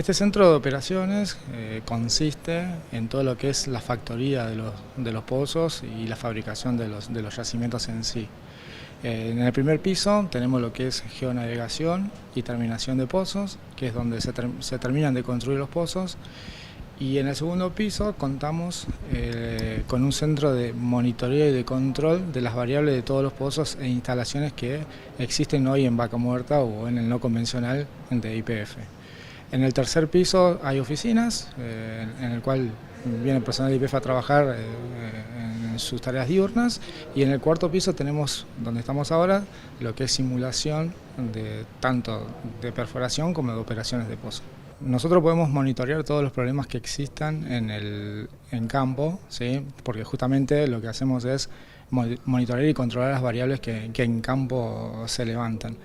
Este centro de operaciones consiste en todo lo que es la factoría de los pozos y la fabricación de los yacimientos en sí. En el primer piso tenemos lo que es geonavegación y terminación de pozos, que es donde se terminan de construir los pozos. Y en el segundo piso contamos con un centro de monitoreo y de control de las variables de todos los pozos e instalaciones que existen hoy en Vaca Muerta o en el no convencional de YPF. En el tercer piso hay oficinas en el cual viene el personal de YPF a trabajar en sus tareas diurnas, y en el cuarto piso tenemos, donde estamos ahora, lo que es simulación de tanto de perforación como de operaciones de pozo. Nosotros podemos monitorear todos los problemas que existan en campo, ¿sí? Porque justamente lo que hacemos es monitorear y controlar las variables que en campo se levantan.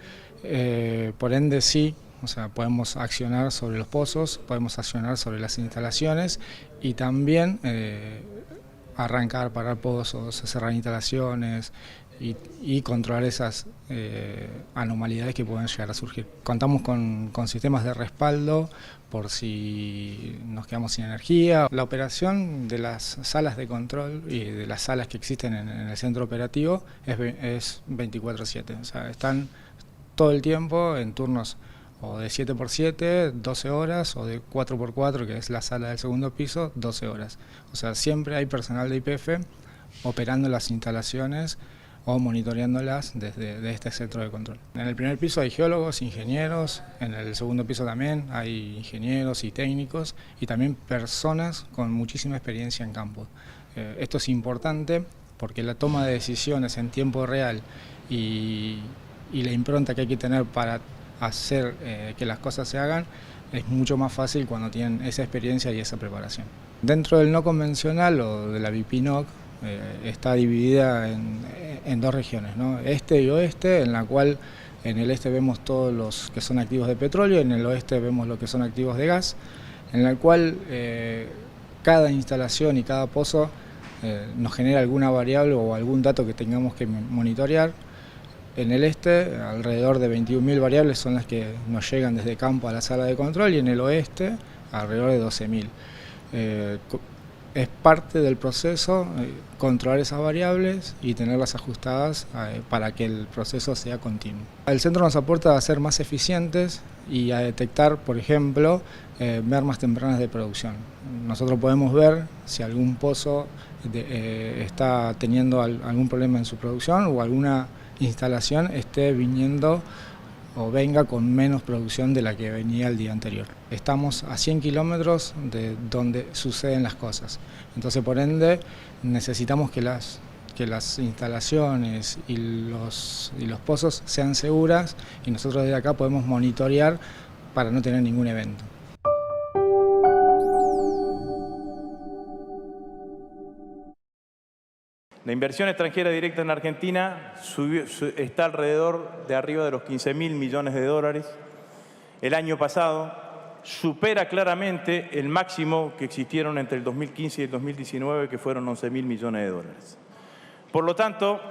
Por ende, sí, o sea, podemos accionar sobre los pozos, podemos accionar sobre las instalaciones y también arrancar, parar pozos, cerrar instalaciones y controlar esas anomalías que pueden llegar a surgir. Contamos con sistemas de respaldo por si nos quedamos sin energía. La operación de las salas de control y de las salas que existen en el centro operativo es 24/7, o sea, están todo el tiempo en turnos o de 7x7, 12 horas, o de 4x4, que es la sala del segundo piso, 12 horas. O sea, siempre hay personal de YPF operando las instalaciones o monitoreándolas desde este centro de control. En el primer piso hay geólogos, ingenieros, en el segundo piso también hay ingenieros y técnicos, y también personas con muchísima experiencia en campo. Esto es importante porque la toma de decisiones en tiempo real y la impronta que hay que tener para hacer que las cosas se hagan es mucho más fácil cuando tienen esa experiencia y esa preparación. Dentro del no convencional o de la BIPINOC está dividida en dos regiones, ¿no? Este y oeste, en la cual en el este vemos todos los que son activos de petróleo, en el oeste vemos lo que son activos de gas, en la cual cada instalación y cada pozo nos genera alguna variable o algún dato que tengamos que monitorear. En el este, alrededor de 21.000 variables son las que nos llegan desde campo a la sala de control, y en el oeste, alrededor de 12.000. Es parte del proceso controlar esas variables y tenerlas ajustadas para que el proceso sea continuo. El centro nos aporta a ser más eficientes y a detectar, por ejemplo, mermas tempranas de producción. Nosotros podemos ver si algún pozo está teniendo algún problema en su producción o alguna instalación esté viniendo o venga con menos producción de la que venía el día anterior. Estamos a 100 kilómetros de donde suceden las cosas, entonces por ende necesitamos que las instalaciones y los pozos sean seguras, y nosotros desde acá podemos monitorear para no tener ningún evento. La inversión extranjera directa en Argentina está alrededor de arriba de los 15.000 millones de dólares. El año pasado supera claramente el máximo que existieron entre el 2015 y el 2019, que fueron 11.000 millones de dólares. Por lo tanto,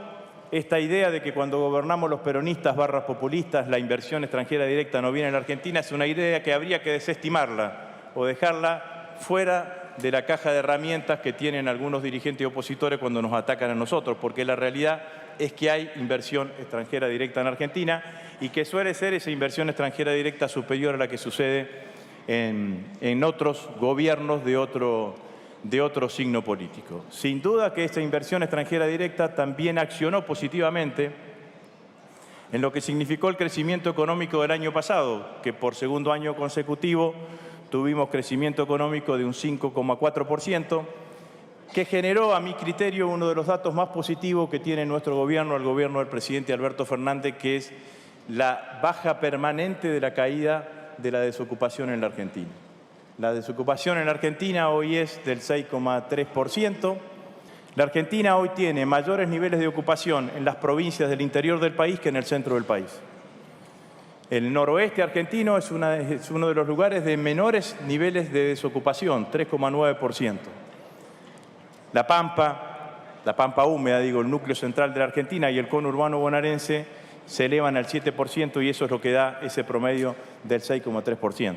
esta idea de que cuando gobernamos los peronistas / populistas la inversión extranjera directa no viene en la Argentina es una idea que habría que desestimarla o dejarla fuera de la caja de herramientas que tienen algunos dirigentes opositores cuando nos atacan a nosotros, porque la realidad es que hay inversión extranjera directa en Argentina y que suele ser esa inversión extranjera directa superior a la que sucede en otros gobiernos de otro signo político. Sin duda que esta inversión extranjera directa también accionó positivamente en lo que significó el crecimiento económico del año pasado, que por segundo año consecutivo tuvimos crecimiento económico de un 5,4%, que generó, a mi criterio, uno de los datos más positivos que tiene nuestro gobierno, el gobierno del presidente Alberto Fernández, que es la baja permanente de la caída de la desocupación en la Argentina. La desocupación en la Argentina hoy es del 6,3%. La Argentina hoy tiene mayores niveles de ocupación en las provincias del interior del país que en el centro del país. El noroeste argentino es uno de los lugares de menores niveles de desocupación, 3,9%. La Pampa húmeda, digo, el núcleo central de la Argentina, y el conurbano bonaerense se elevan al 7%, y eso es lo que da ese promedio del 6,3%.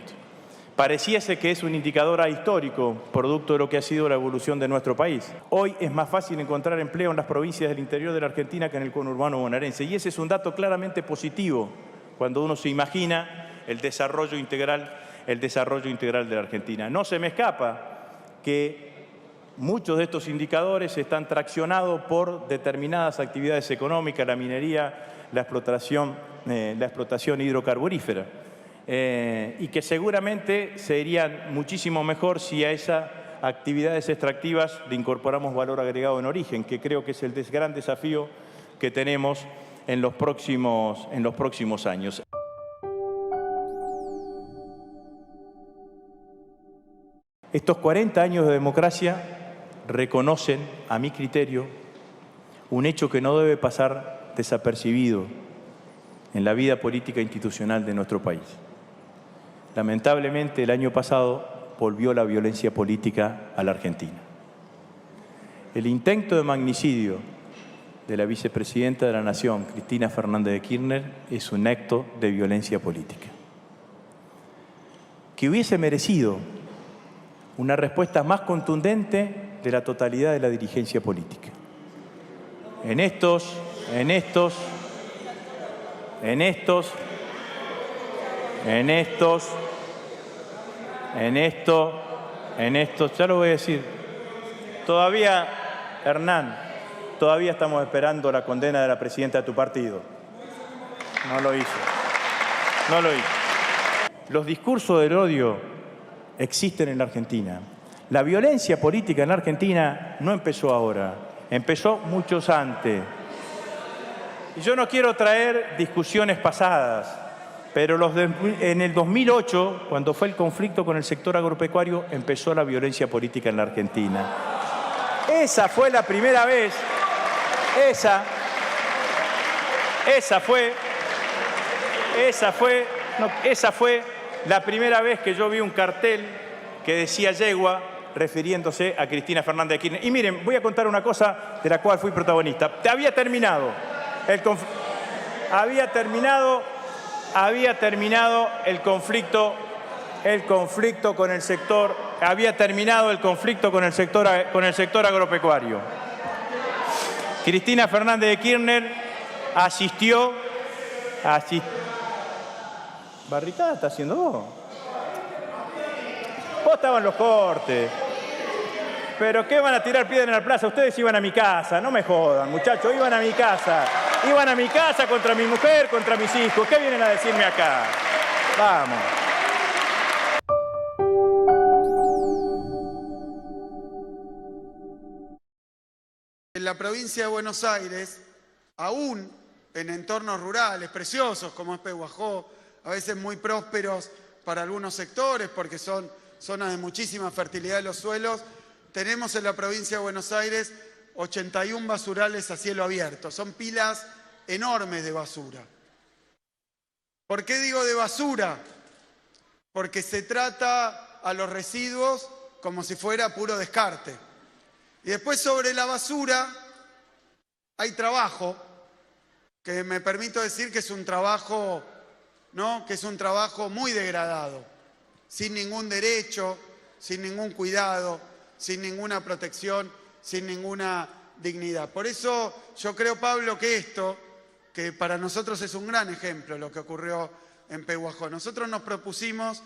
Pareciese que es un indicador ahistórico, producto de lo que ha sido la evolución de nuestro país. Hoy es más fácil encontrar empleo en las provincias del interior de la Argentina que en el conurbano bonaerense. Y ese es un dato claramente positivo cuando uno se imagina el desarrollo integral de la Argentina. No se me escapa que muchos de estos indicadores están traccionados por determinadas actividades económicas, la minería, la explotación hidrocarburífera. Y que seguramente serían muchísimo mejor si a esas actividades extractivas le incorporamos valor agregado en origen, que creo que es el gran desafío que tenemos en los próximos años. Estos 40 años de democracia reconocen, a mi criterio, un hecho que no debe pasar desapercibido en la vida política e institucional de nuestro país. Lamentablemente, el año pasado volvió la violencia política a la Argentina. El intento de magnicidio de la vicepresidenta de la Nación, Cristina Fernández de Kirchner, es un acto de violencia política, que hubiese merecido una respuesta más contundente de la totalidad de la dirigencia política. En estos, ya lo voy a decir, todavía, Hernán, todavía estamos esperando la condena de la presidenta de tu partido. No lo hizo. Los discursos del odio existen en la Argentina. La violencia política en la Argentina no empezó ahora, empezó muchos antes. Y yo no quiero traer discusiones pasadas, pero en el 2008, cuando fue el conflicto con el sector agropecuario, empezó la violencia política en la Argentina. Esa fue la primera vez, esa fue la primera vez que yo vi un cartel que decía yegua, refiriéndose a Cristina Fernández de Kirchner. Y miren, voy a contar una cosa de la cual fui protagonista. Había terminado el conflicto con el sector, agropecuario. Cristina Fernández de Kirchner asistió. ¿Barricada está haciendo vos? Vos estabas en los cortes. ¿Pero qué van a tirar piedra en la plaza? Ustedes iban a mi casa, no me jodan, muchachos, iban a mi casa. Iban a mi casa contra mi mujer, contra mis hijos. ¿Qué vienen a decirme acá? Vamos. En la provincia de Buenos Aires, aún en entornos rurales preciosos como es Pehuajó, a veces muy prósperos para algunos sectores porque son zonas de muchísima fertilidad de los suelos, tenemos en la provincia de Buenos Aires 81 basurales a cielo abierto. Son pilas enormes de basura. ¿Por qué digo de basura? Porque se trata a los residuos como si fuera puro descarte. Y después sobre la basura hay trabajo, que me permito decir que es un trabajo, ¿no? Que es un trabajo muy degradado, sin ningún derecho, sin ningún cuidado, sin ninguna protección, sin ninguna dignidad. Por eso yo creo, Pablo, que esto, que para nosotros es un gran ejemplo lo que ocurrió en Pehuajó. Nosotros nos propusimos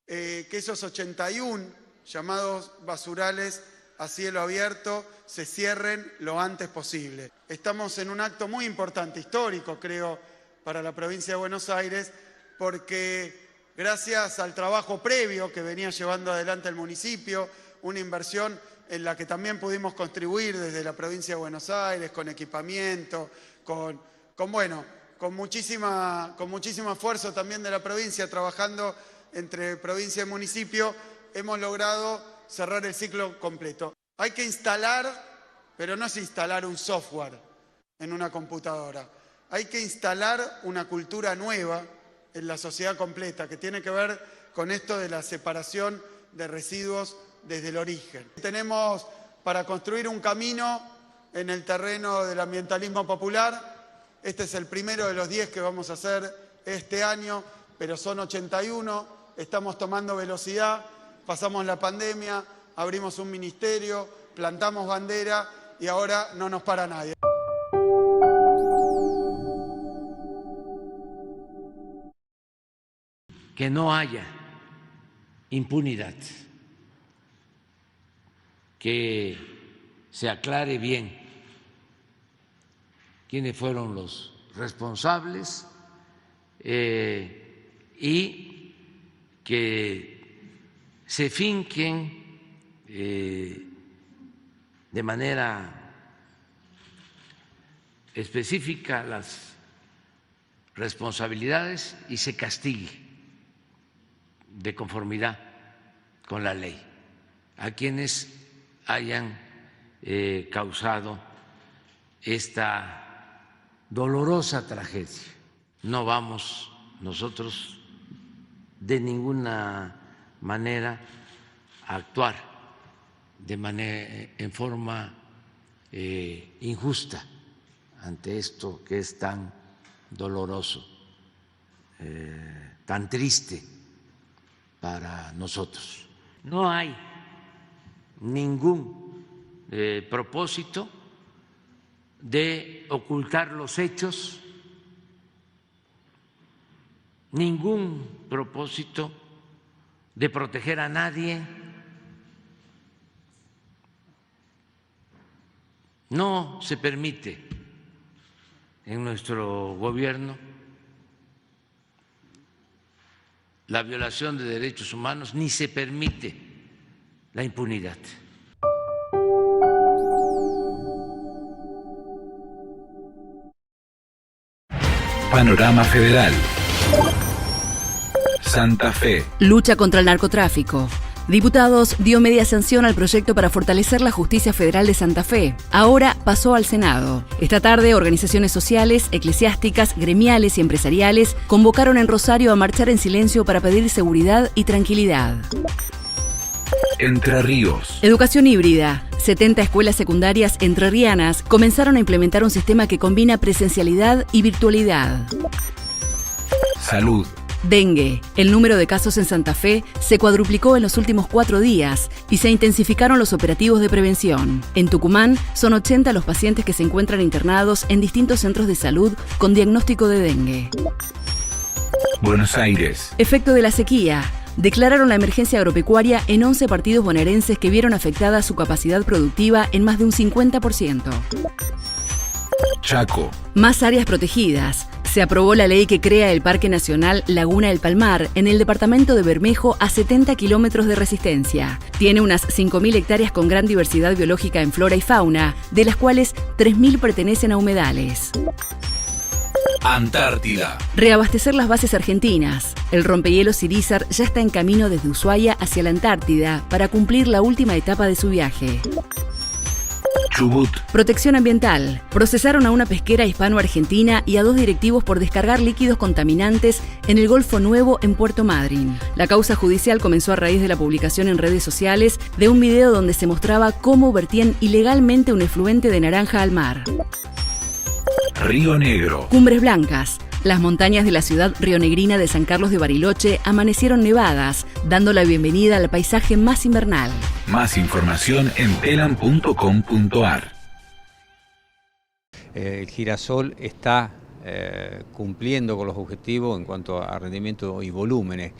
que esos 81 llamados basurales a cielo abierto se cierren lo antes posible. Estamos en un acto muy importante, histórico, creo, para la provincia de Buenos Aires, porque gracias al trabajo previo que venía llevando adelante el municipio, una inversión en la que también pudimos contribuir desde la provincia de Buenos Aires, con equipamiento, con muchísimo esfuerzo también de la provincia, trabajando entre provincia y municipio, hemos logrado cerrar el ciclo completo. Hay que instalar, pero no es instalar un software en una computadora. Hay que instalar una cultura nueva en la sociedad completa, que tiene que ver con esto de la separación de residuos desde el origen. Tenemos para construir un camino en el terreno del ambientalismo popular. Este es el primero de los 10 que vamos a hacer este año, pero son 81 estamos tomando velocidad, pasamos la pandemia, abrimos un ministerio, plantamos bandera y ahora no nos para nadie. Que no haya impunidad, que se aclare bien quiénes fueron los responsables y que se finquen de manera específica las responsabilidades y se castigue de conformidad con la ley a quienes hayan causado esta dolorosa tragedia. No vamos nosotros de ninguna manera a actuar en forma injusta ante esto que es tan doloroso, tan triste para nosotros. No hay ningún propósito de ocultar los hechos, ningún propósito de proteger a nadie. No se permite en nuestro gobierno la violación de derechos humanos, ni se permite la impunidad. Panorama Federal. Santa Fe. Lucha contra el narcotráfico. Diputados dio media sanción al proyecto para fortalecer la justicia federal de Santa Fe. Ahora pasó al Senado. Esta tarde, organizaciones sociales, eclesiásticas, gremiales y empresariales convocaron en Rosario a marchar en silencio para pedir seguridad y tranquilidad. Entre Ríos. Educación híbrida. 70 escuelas secundarias entrerrianas comenzaron a implementar un sistema que combina presencialidad y virtualidad. Salud. Dengue. El número de casos en Santa Fe se cuadruplicó en los últimos 4 días y se intensificaron los operativos de prevención. En Tucumán son 80 los pacientes que se encuentran internados en distintos centros de salud con diagnóstico de dengue. Buenos Aires. Efecto de la sequía. Declararon la emergencia agropecuaria en 11 partidos bonaerenses que vieron afectada su capacidad productiva en más de un 50%. Chaco. Más áreas protegidas. Se aprobó la ley que crea el Parque Nacional Laguna del Palmar en el departamento de Bermejo a 70 kilómetros de Resistencia. Tiene unas 5.000 hectáreas con gran diversidad biológica en flora y fauna, de las cuales 3.000 pertenecen a humedales. Antártida. Reabastecer las bases argentinas. El rompehielos Irizar ya está en camino desde Ushuaia hacia la Antártida para cumplir la última etapa de su viaje. Chubut. Protección ambiental. Procesaron a una pesquera hispano-argentina y a 2 directivos por descargar líquidos contaminantes en el Golfo Nuevo en Puerto Madryn. La causa judicial comenzó a raíz de la publicación en redes sociales de un video donde se mostraba cómo vertían ilegalmente un efluente de naranja al mar. Río Negro. Cumbres Blancas. Las montañas de la ciudad rionegrina de San Carlos de Bariloche amanecieron nevadas, dando la bienvenida al paisaje más invernal. Más información en pelan.com.ar. El girasol está cumpliendo con los objetivos en cuanto a rendimiento y volúmenes.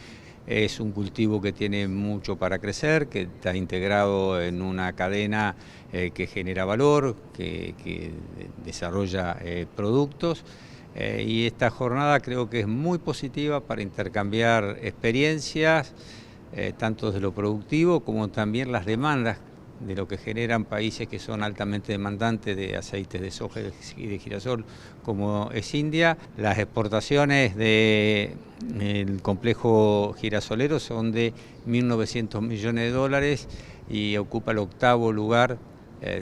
Es un cultivo que tiene mucho para crecer, que está integrado en una cadena que genera valor, que desarrolla productos. Y esta jornada creo que es muy positiva para intercambiar experiencias, tanto de lo productivo como también las demandas de lo que generan países que son altamente demandantes de aceites de soja y de girasol, como es India. Las exportaciones del complejo girasolero son de 1.900 millones de dólares y ocupa el 8º lugar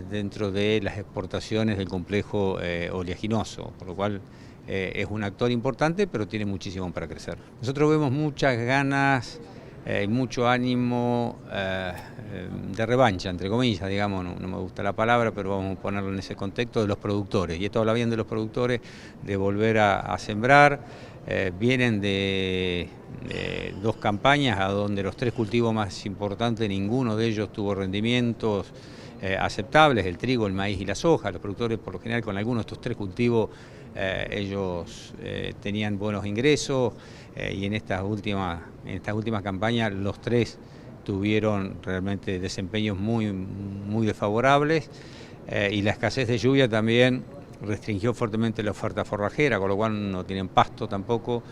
dentro de las exportaciones del complejo oleaginoso, por lo cual es un actor importante, pero tiene muchísimo para crecer. Nosotros vemos muchas ganas y mucho ánimo de revancha, entre comillas, digamos, no me gusta la palabra, pero vamos a ponerlo en ese contexto, de los productores. Y esto habla bien de los productores, de volver a sembrar, vienen de 2 campañas a donde los 3 cultivos más importantes, ninguno de ellos tuvo rendimientos aceptables, el trigo, el maíz y la soja. Los productores por lo general con algunos de estos 3 cultivos ellos tenían buenos ingresos y en estas últimas campañas los 3 tuvieron realmente desempeños muy desfavorables y la escasez de lluvia también restringió fuertemente la oferta forrajera, con lo cual no tienen pasto tampoco.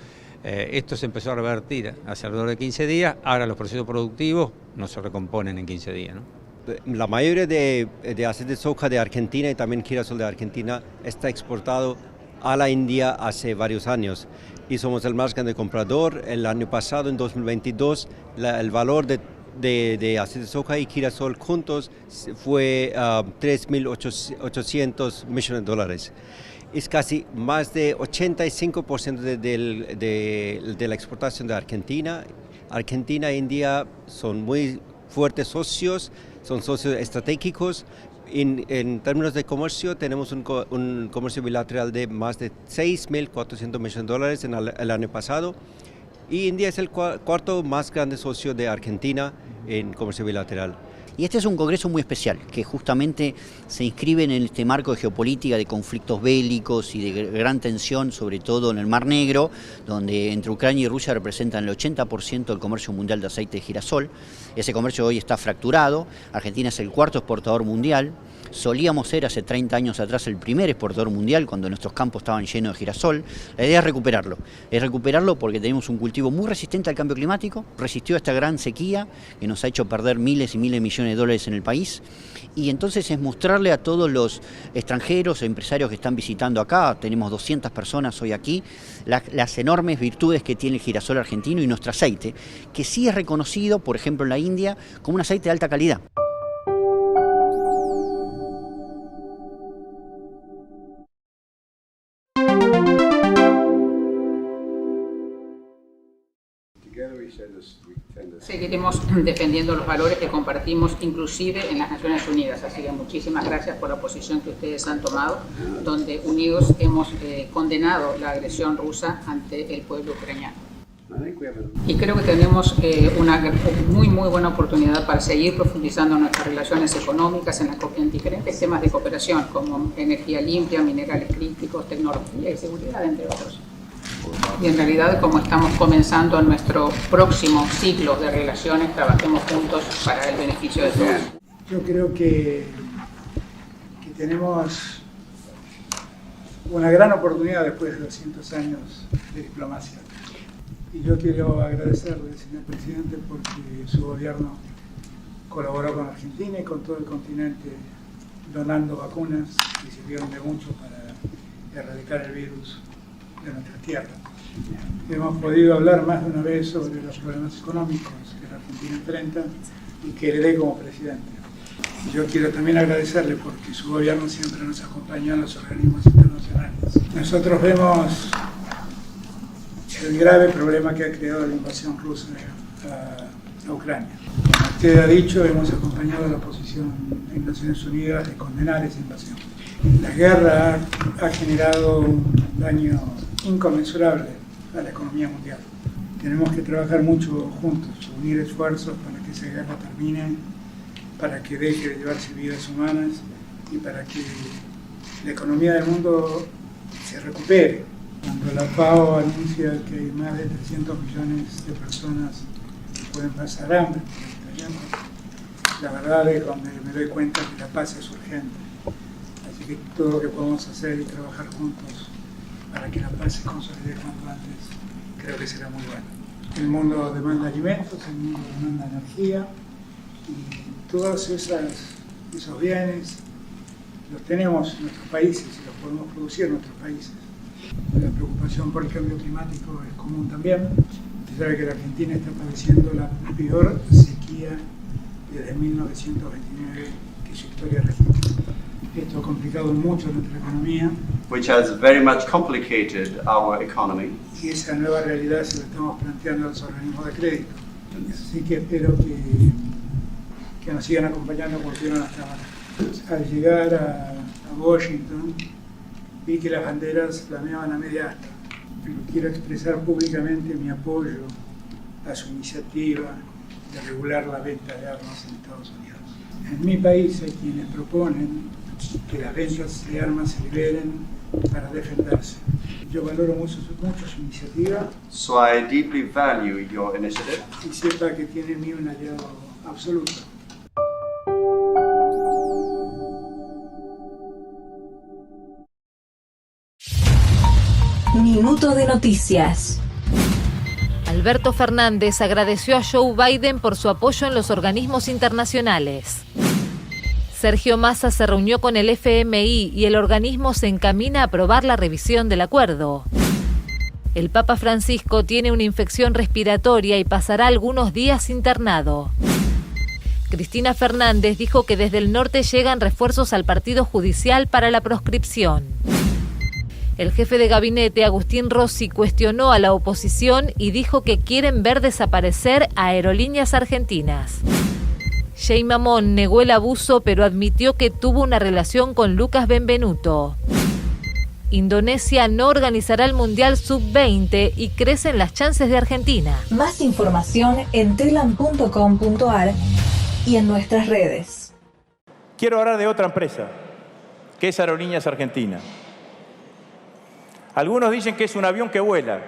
Esto se empezó a revertir hace alrededor de 15 días, ahora los procesos productivos no se recomponen en 15 días, ¿no? La mayoría de aceite de soja de Argentina y también girasol de Argentina está exportado a la India hace varios años y somos el más grande comprador. El año pasado, en 2022, el valor de aceite de soja y girasol juntos fue 3.800 millones de dólares. Es casi más de 85% de la exportación de Argentina. Argentina e India son muy fuertes socios, son socios estratégicos. En términos de comercio, tenemos un comercio bilateral de más de 6.400 millones de dólares en el año pasado. Y India es el cuarto más grande socio de Argentina en comercio bilateral. Y este es un congreso muy especial, que justamente se inscribe en este marco de geopolítica, de conflictos bélicos y de gran tensión, sobre todo en el Mar Negro, donde entre Ucrania y Rusia representan el 80% del comercio mundial de aceite de girasol. Ese comercio hoy está fracturado. Argentina es el cuarto exportador mundial. Solíamos ser hace 30 años atrás el primer exportador mundial cuando nuestros campos estaban llenos de girasol. La idea es recuperarlo porque tenemos un cultivo muy resistente al cambio climático, resistió a esta gran sequía que nos ha hecho perder miles y miles de millones de dólares en el país, y entonces es mostrarle a todos los extranjeros, empresarios que están visitando acá, tenemos 200 personas hoy aquí, las enormes virtudes que tiene el girasol argentino y nuestro aceite, que sí es reconocido, por ejemplo en la India, como un aceite de alta calidad. Seguiremos defendiendo los valores que compartimos inclusive en las Naciones Unidas, así que muchísimas gracias por la posición que ustedes han tomado, donde unidos hemos condenado la agresión rusa ante el pueblo ucraniano. Y creo que tenemos una muy buena oportunidad para seguir profundizando nuestras relaciones económicas en diferentes temas de cooperación, como energía limpia, minerales críticos, tecnología y seguridad, entre otros. Y en realidad, como estamos comenzando nuestro próximo ciclo de relaciones, trabajemos juntos para el beneficio de todos. Yo creo que tenemos una gran oportunidad después de 200 años de diplomacia. Y yo quiero agradecerle, señor presidente, porque su gobierno colaboró con Argentina y con todo el continente donando vacunas que sirvieron de mucho para erradicar el virus de nuestra tierra. Hemos podido hablar más de una vez sobre los problemas económicos que la Argentina enfrenta y que heredé como presidente. Y yo quiero también agradecerle porque su gobierno siempre nos acompañó en los organismos internacionales. Nosotros vemos el grave problema que ha creado la invasión rusa a Ucrania. Como usted ha dicho, hemos acompañado la posición en Naciones Unidas de condenar esa invasión. La guerra ha generado un daño inconmensurable a la economía mundial. Tenemos que trabajar mucho juntos, unir esfuerzos para que esa guerra termine, para que deje de llevarse vidas humanas y para que la economía del mundo se recupere. Cuando la FAO anuncia que hay más de 300 millones de personas que pueden pasar hambre, la verdad es cuando me doy cuenta que la paz es urgente. Así que todo lo que podamos hacer y trabajar juntos para que la paz se consolide cuanto antes, creo que será muy bueno. El mundo demanda alimentos, el mundo demanda energía y todos esos bienes los tenemos en nuestros países y los podemos producir en nuestros países. La preocupación por el cambio climático es común también. Usted sabe que la Argentina está padeciendo la peor sequía desde 1929 que su historia registra. Esto ha complicado mucho nuestra economía. Which has very much complicated our economy. Y esa nueva realidad se la estamos planteando a los organismos de crédito. Así que espero que nos sigan acompañando como estuvieron hasta ahora. Al llegar a Washington, vi que las banderas flameaban a media asta. pero quiero expresar públicamente mi apoyo a su iniciativa de regular la venta de armas en Estados Unidos. En mi país hay quienes proponen que las ventas de armas se liberen para defenderse. Yo valoro mucho su iniciativa. So I deeply value your initiative. Y sepa que tiene en mí un aliado absoluto. Minuto de noticias. Alberto Fernández agradeció a Joe Biden por su apoyo en los organismos internacionales. Sergio Massa se reunió con el FMI y el organismo se encamina a aprobar la revisión del acuerdo. El Papa Francisco tiene una infección respiratoria y pasará algunos días internado. Cristina Fernández dijo que desde el norte llegan refuerzos al partido judicial para la proscripción. El jefe de gabinete, Agustín Rossi, cuestionó a la oposición y dijo que quieren ver desaparecer a Aerolíneas Argentinas. Jay Mamón negó el abuso, pero admitió que tuvo una relación con Lucas Benvenuto. Indonesia no organizará el Mundial Sub-20 y crecen las chances de Argentina. Más información en telam.com.ar y en nuestras redes. Quiero hablar de otra empresa, que es Aerolíneas Argentinas. Algunos dicen que es un avión que vuela.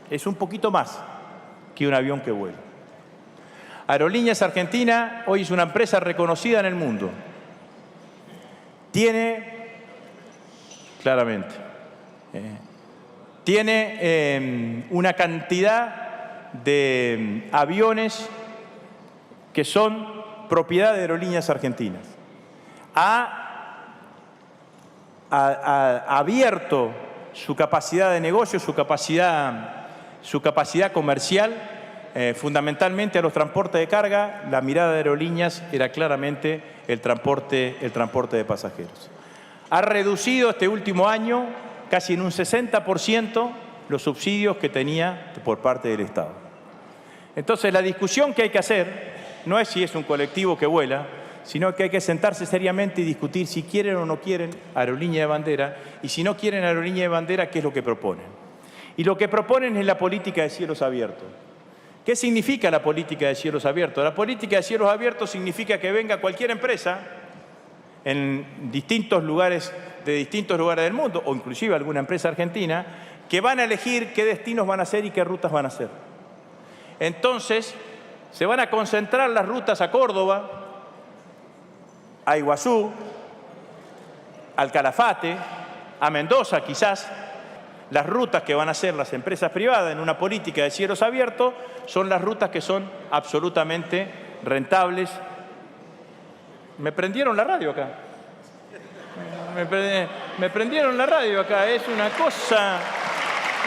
Es un poquito más que un avión que vuela. Aerolíneas Argentina hoy es una empresa reconocida en el mundo. Tiene una cantidad de aviones que son propiedad de Aerolíneas Argentinas. Ha abierto su capacidad de negocio, su capacidad comercial, fundamentalmente a los transportes de carga. La mirada de Aerolíneas era claramente el transporte de pasajeros. Ha reducido este último año casi en un 60% los subsidios que tenía por parte del Estado. Entonces, la discusión que hay que hacer no es si es un colectivo que vuela, sino que hay que sentarse seriamente y discutir si quieren o no quieren aerolínea de bandera, y si no quieren aerolínea de bandera, qué es lo que proponen. Y lo que proponen es la política de cielos abiertos. ¿Qué significa la política de cielos abiertos? La política de cielos abiertos significa que venga cualquier empresa en distintos lugares del mundo, o inclusive alguna empresa argentina, que van a elegir qué destinos van a hacer y qué rutas van a hacer. Entonces, se van a concentrar las rutas a Córdoba, a Iguazú, al Calafate, a Mendoza quizás. Las rutas que van a hacer las empresas privadas en una política de cielos abiertos son las rutas que son absolutamente rentables. Me prendieron la radio acá. Me prendieron la radio acá. Es una cosa...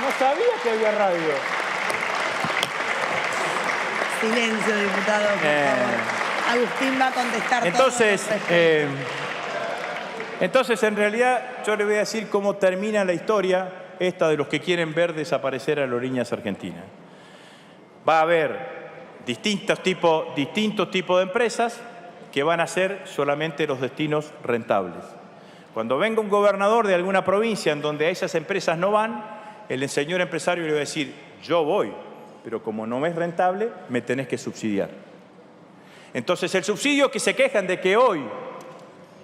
No sabía que había radio. Silencio, diputado, por favor. Agustín va a contestar. Entonces, en realidad, yo le voy a decir cómo termina la historia esta de los que quieren ver desaparecer a Aerolíneas Argentinas. Va a haber distintos tipos de empresas que van a ser solamente los destinos rentables. Cuando venga un gobernador de alguna provincia en donde esas empresas no van, el señor empresario le va a decir, yo voy, pero como no es rentable, me tenés que subsidiar. Entonces, el subsidio que se quejan de que hoy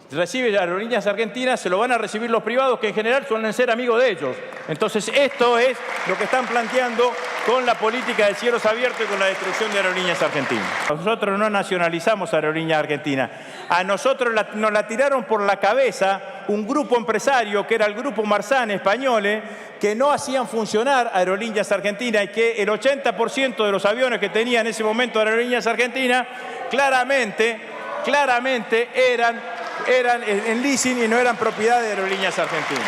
recibe Aerolíneas Argentinas, se lo van a recibir los privados, que en general suelen ser amigos de ellos. Entonces, esto es lo que están planteando con la política de cielos abiertos y con la destrucción de Aerolíneas Argentinas. Nosotros no nacionalizamos Aerolíneas Argentinas. A nosotros nos la tiraron por la cabeza un grupo empresario, que era el Grupo Marzán español, que no hacían funcionar Aerolíneas Argentinas y que el 80% de los aviones que tenía en ese momento Aerolíneas Argentinas claramente eran en leasing y no eran propiedad de Aerolíneas Argentinas.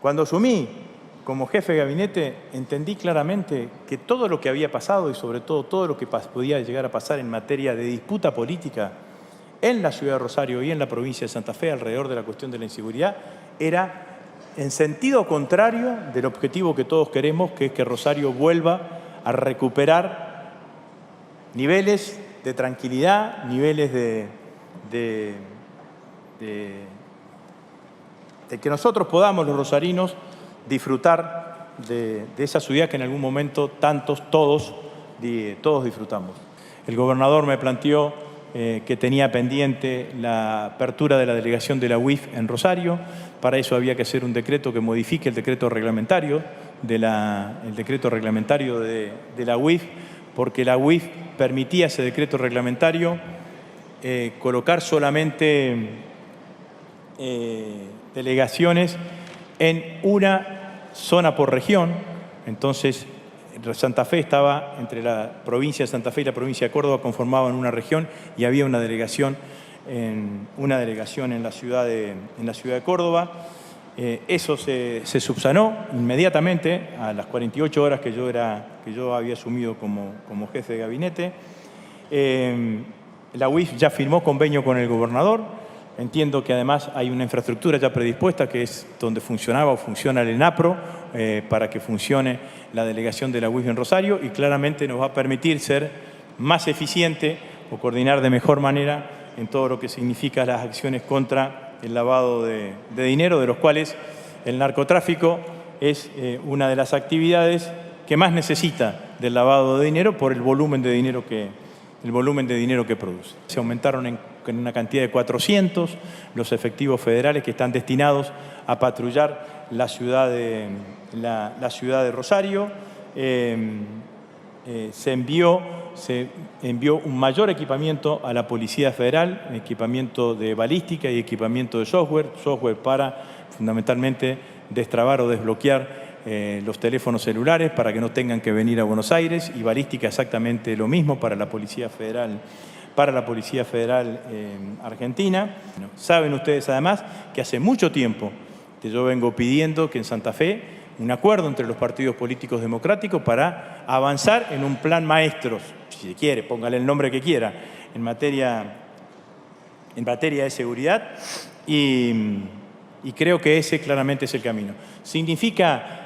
Cuando asumí como jefe de gabinete, entendí claramente que todo lo que había pasado y sobre todo lo que podía llegar a pasar en materia de disputa política en la ciudad de Rosario y en la provincia de Santa Fe alrededor de la cuestión de la inseguridad era en sentido contrario del objetivo que todos queremos, que es que Rosario vuelva a recuperar niveles de tranquilidad, niveles de de que nosotros podamos, los rosarinos, disfrutar de esa ciudad que en algún momento todos disfrutamos. El gobernador me planteó que tenía pendiente la apertura de la delegación de la UIF en Rosario. Para eso había que hacer un decreto que modifique el decreto reglamentario de la UIF, porque la UIF permitía ese decreto reglamentario colocar solamente delegaciones en una zona por región. Entonces, Santa Fe estaba entre la provincia de Santa Fe y la provincia de Córdoba, conformaban una región y había una delegación en la ciudad de Córdoba. Eso se subsanó inmediatamente a las 48 horas que yo había asumido como jefe de gabinete. La UIF ya firmó convenio con el gobernador. Entiendo que además hay una infraestructura ya predispuesta, que es donde funcionaba o funciona el ENAPRO, para que funcione la delegación de la UIF en Rosario, y claramente nos va a permitir ser más eficiente o coordinar de mejor manera en todo lo que significa las acciones contra el lavado de dinero, de los cuales el narcotráfico es una de las actividades que más necesita del lavado de dinero por el volumen de dinero que produce. Se aumentaron en una cantidad de 400 los efectivos federales que están destinados a patrullar la ciudad de Rosario. Se envió un mayor equipamiento a la Policía Federal, equipamiento de balística y equipamiento de software para fundamentalmente destrabar o desbloquear los teléfonos celulares para que no tengan que venir a Buenos Aires, y balística exactamente lo mismo para la Policía Federal argentina. Saben ustedes además que hace mucho tiempo que yo vengo pidiendo que en Santa Fe un acuerdo entre los partidos políticos democráticos para avanzar en un plan maestro, si se quiere, póngale el nombre que quiera, en materia de seguridad, y creo que ese claramente es el camino. Significa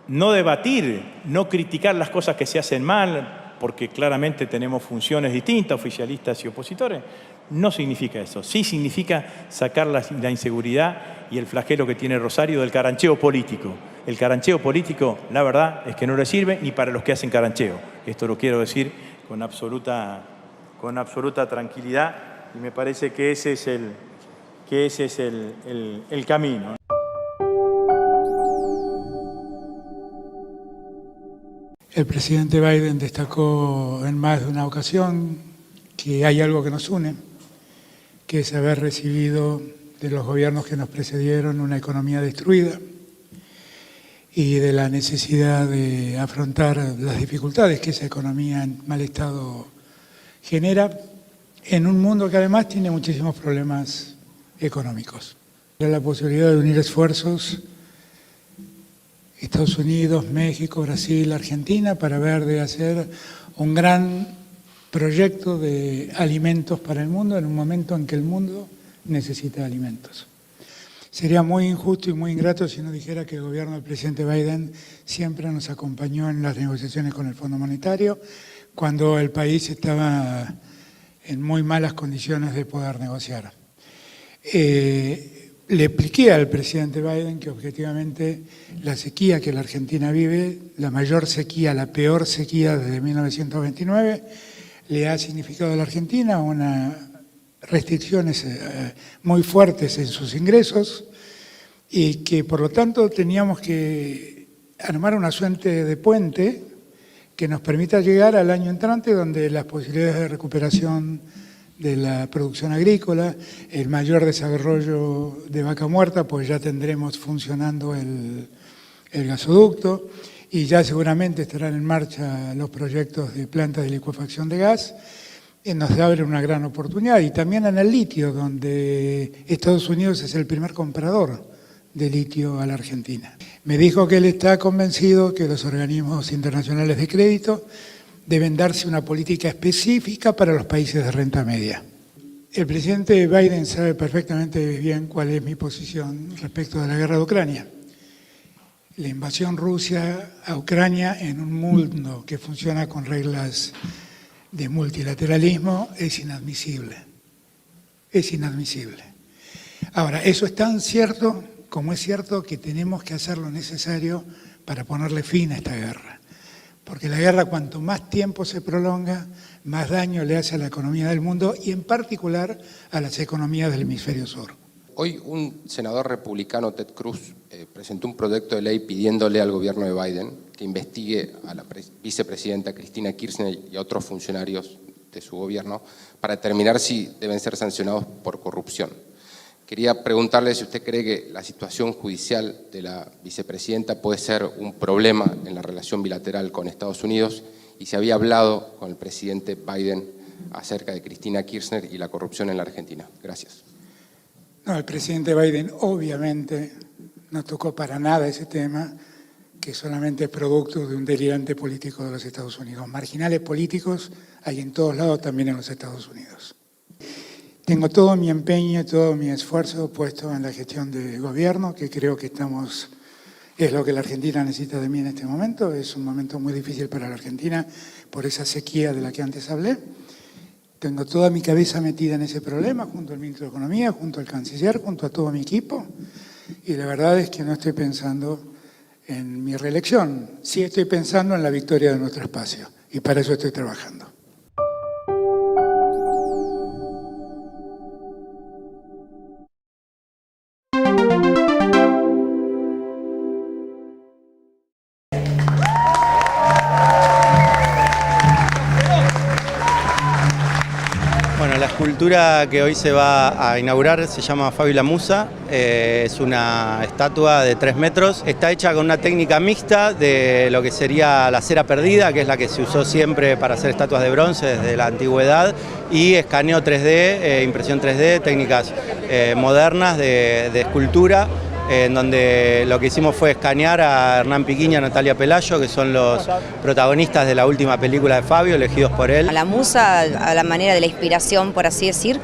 no debatir, no criticar las cosas que se hacen mal, porque claramente tenemos funciones distintas, oficialistas y opositores. No significa eso. Sí significa sacar la inseguridad y el flagelo que tiene Rosario del carancheo político. El carancheo político, la verdad, es que no le sirve ni para los que hacen carancheo. Esto lo quiero decir con absoluta tranquilidad, y me parece que ese es el camino. El presidente Biden destacó en más de una ocasión que hay algo que nos une, que es haber recibido de los gobiernos que nos precedieron una economía destruida y de la necesidad de afrontar las dificultades que esa economía en mal estado genera en un mundo que además tiene muchísimos problemas económicos. La posibilidad de unir esfuerzos Estados Unidos, México, Brasil, Argentina, para ver de hacer un gran proyecto de alimentos para el mundo en un momento en que el mundo necesita alimentos. Sería muy injusto y muy ingrato si no dijera que el gobierno del presidente Biden siempre nos acompañó en las negociaciones con el Fondo Monetario cuando el país estaba en muy malas condiciones de poder negociar. Le expliqué al presidente Biden que objetivamente la sequía que la Argentina vive, la mayor sequía, la peor sequía desde 1929, le ha significado a la Argentina unas restricciones muy fuertes en sus ingresos y que por lo tanto teníamos que armar una suerte de puente que nos permita llegar al año entrante, donde las posibilidades de recuperación de la producción agrícola, el mayor desarrollo de Vaca Muerta, pues ya tendremos funcionando el gasoducto y ya seguramente estarán en marcha los proyectos de plantas de licuefacción de gas, nos abre una gran oportunidad. Y también en el litio, donde Estados Unidos es el primer comprador de litio a la Argentina. Me dijo que él está convencido que los organismos internacionales de crédito deben darse una política específica para los países de renta media. El presidente Biden sabe perfectamente bien cuál es mi posición respecto de la guerra de Ucrania. La invasión Rusia a Ucrania en un mundo que funciona con reglas de multilateralismo es inadmisible. Es inadmisible. Ahora, eso es tan cierto como es cierto que tenemos que hacer lo necesario para ponerle fin a esta guerra. Porque la guerra, cuanto más tiempo se prolonga, más daño le hace a la economía del mundo y en particular a las economías del hemisferio sur. Hoy un senador republicano, Ted Cruz, presentó un proyecto de ley pidiéndole al gobierno de Biden que investigue a la vicepresidenta Cristina Kirchner y a otros funcionarios de su gobierno para determinar si deben ser sancionados por corrupción. Quería preguntarle si usted cree que la situación judicial de la vicepresidenta puede ser un problema en la relación bilateral con Estados Unidos y si había hablado con el presidente Biden acerca de Cristina Kirchner y la corrupción en la Argentina. Gracias. No, el presidente Biden obviamente no tocó para nada ese tema, que solamente es producto de un delirante político de los Estados Unidos. Marginales políticos hay en todos lados, también en los Estados Unidos. Tengo todo mi empeño, todo mi esfuerzo puesto en la gestión de gobierno, que creo que es lo que la Argentina necesita de mí en este momento. Es un momento muy difícil para la Argentina por esa sequía de la que antes hablé. Tengo toda mi cabeza metida en ese problema, junto al ministro de Economía, junto al canciller, junto a todo mi equipo. Y la verdad es que no estoy pensando en mi reelección. Sí estoy pensando en la victoria de nuestro espacio. Y para eso estoy trabajando. La escultura que hoy se va a inaugurar se llama Fabio la Musa, es una estatua de 3 metros, está hecha con una técnica mixta de lo que sería la cera perdida, que es la que se usó siempre para hacer estatuas de bronce desde la antigüedad, y escaneo 3D, impresión 3D, técnicas modernas de escultura, en donde lo que hicimos fue escanear a Hernán Piquín y a Natalia Pelayo, que son los protagonistas de la última película de Fabio, elegidos por él. A la musa, a la manera de la inspiración, por así decir,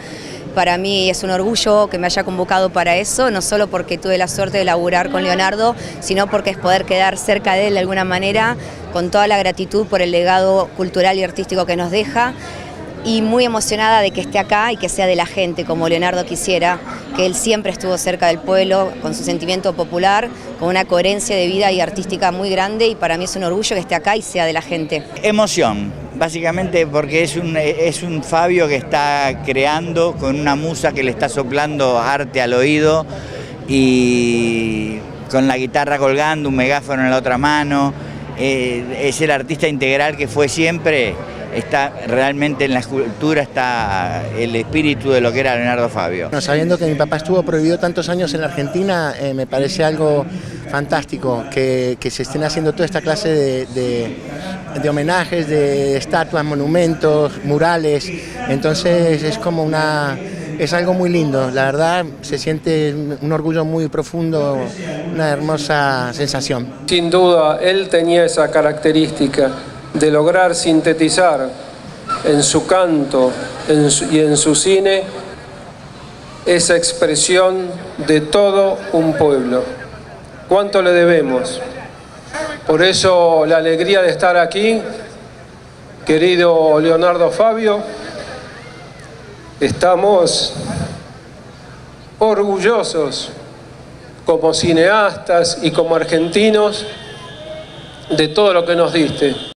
para mí es un orgullo que me haya convocado para eso, no solo porque tuve la suerte de laburar con Leonardo, sino porque es poder quedar cerca de él de alguna manera, con toda la gratitud por el legado cultural y artístico que nos deja, y muy emocionada de que esté acá y que sea de la gente, como Leonardo quisiera, que él siempre estuvo cerca del pueblo, con su sentimiento popular, con una coherencia de vida y artística muy grande, y para mí es un orgullo que esté acá y sea de la gente. Emoción, básicamente porque es un Fabio que está creando con una musa que le está soplando arte al oído y con la guitarra colgando, un megáfono en la otra mano, es el artista integral que fue siempre. Está realmente en la escultura está el espíritu de lo que era Leonardo Fabio. No, sabiendo que mi papá estuvo prohibido tantos años en la Argentina, me parece algo fantástico que se estén haciendo toda esta clase de homenajes, de estatuas, monumentos, murales. Entonces es algo muy lindo, la verdad se siente un orgullo muy profundo, una hermosa sensación. Sin duda, él tenía esa característica de lograr sintetizar en su canto y en su cine esa expresión de todo un pueblo. ¿Cuánto le debemos? Por eso la alegría de estar aquí, querido Leonardo Fabio. Estamos orgullosos como cineastas y como argentinos de todo lo que nos diste.